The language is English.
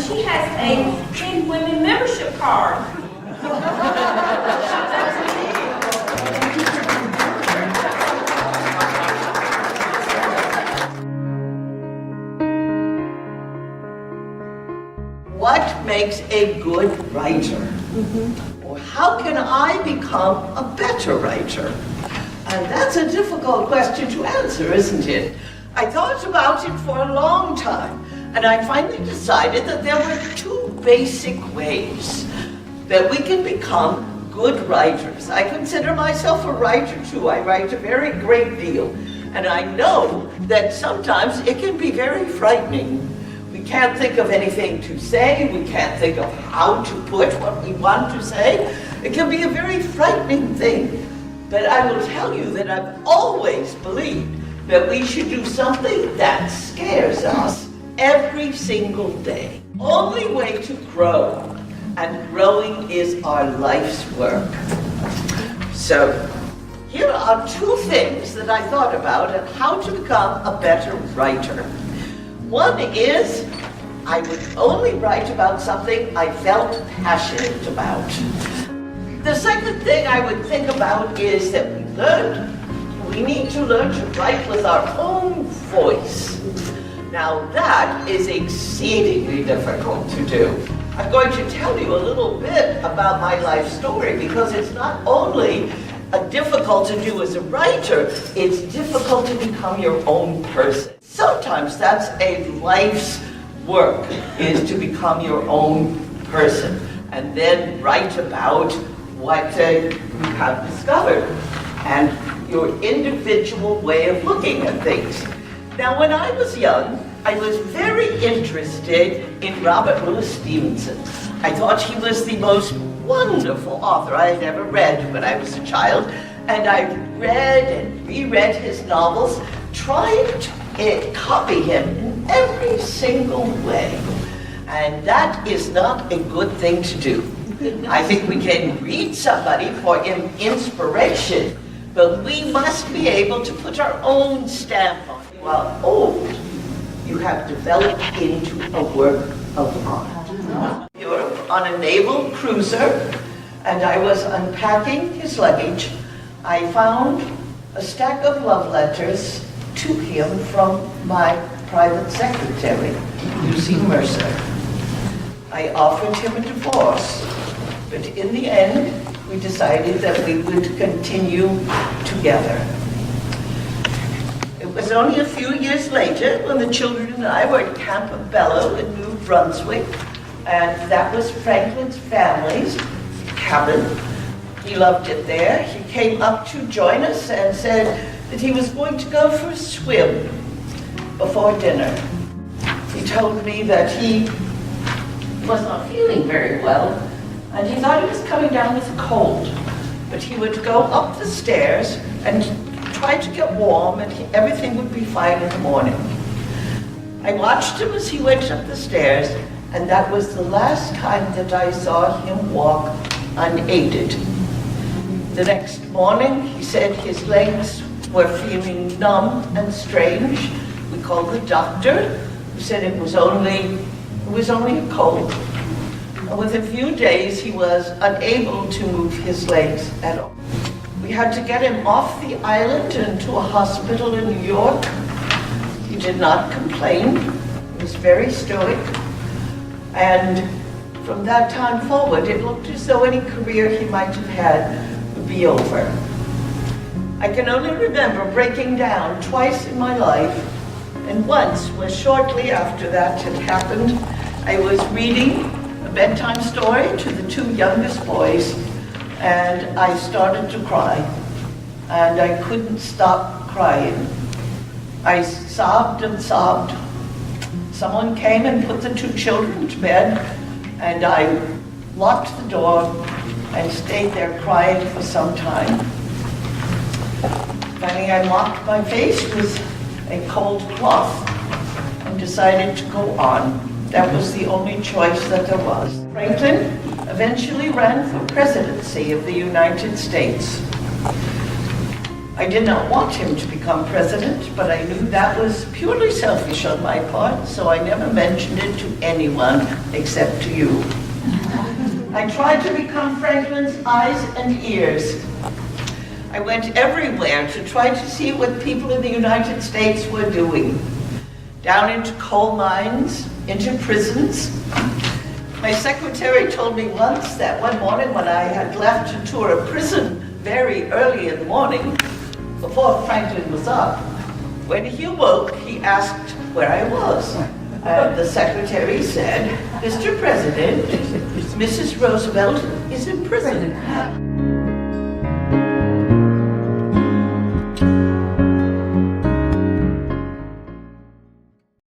she has a 10 women membership card. What makes a good writer? Or how can I become a better writer? And that's a difficult question to answer, isn't it? I thought about it for a long time, and I finally decided that there were two basic ways that we can become good writers. I consider myself a writer too. I write a very great deal, and I know that sometimes it can be very frightening. We can't think of anything to say. We can't think of how to put what we want to say. It can be a very frightening thing. But I will tell you that I've always believed that we should do something that scares us every single day. Only way to grow, and growing is our life's work. So here are two things that I thought about on how to become a better writer. One is, I would only write about something I felt passionate about. The second thing I would think about is that we need to learn to write with our own voice. Now that is exceedingly difficult to do. I'm going to tell you a little bit about my life story because it's not only difficult to do as a writer, it's difficult to become your own person. Sometimes that's a life's work, is to become your own person and then write about what you have discovered and your individual way of looking at things. Now, when I was young, I was very interested in Robert Louis Stevenson. I thought he was the most wonderful author I had ever read when I was a child, and I read and reread his novels, trying to copy him in every single way. And that is not a good thing to do. I think we can read somebody for inspiration, but we must be able to put our own stamp on it. While old, you have developed into a work of art. Europe on a naval cruiser, and I was unpacking his luggage. I found a stack of love letters to him from my private secretary, Lucy Mercer. I offered him a divorce, but in the end, we decided that we would continue together. It was only a few years later when the children and I were at Campobello in New Brunswick, and that was Franklin's family's cabin. He loved it there. He came up to join us and said that he was going to go for a swim before dinner. He told me that he was not feeling very well, and he thought he was coming down with a cold, but he would go up the stairs and try to get warm, and everything would be fine in the morning. I watched him as he went up the stairs, and that was the last time that I saw him walk unaided. The next morning, he said his legs were feeling numb and strange. We called the doctor, who said it was only a cold. And within a few days, he was unable to move his legs at all. We had to get him off the island and to a hospital in New York. He did not complain. He was very stoic. And from that time forward, it looked as though any career he might have had would be over. I can only remember breaking down twice in my life, and once was shortly after that had happened. I was reading a bedtime story to the two youngest boys, and I started to cry, and I couldn't stop crying. I sobbed and sobbed. Someone came and put the two children to bed, and I locked the door and stayed there crying for some time. Finally, I mopped my face with a cold cloth and decided to go on. That was the only choice that there was. Franklin eventually ran for presidency of the United States. I did not want him to become president, but I knew that was purely selfish on my part, so I never mentioned it to anyone except to you. I tried to become Franklin's eyes and ears. I went everywhere to try to see what people in the United States were doing. Down into coal mines, into prisons. My secretary told me once that one morning when I had left to tour a prison very early in the morning, before Franklin was up, when he awoke, he asked where I was. And the secretary said, "Mr. President, Mrs. Roosevelt is in prison."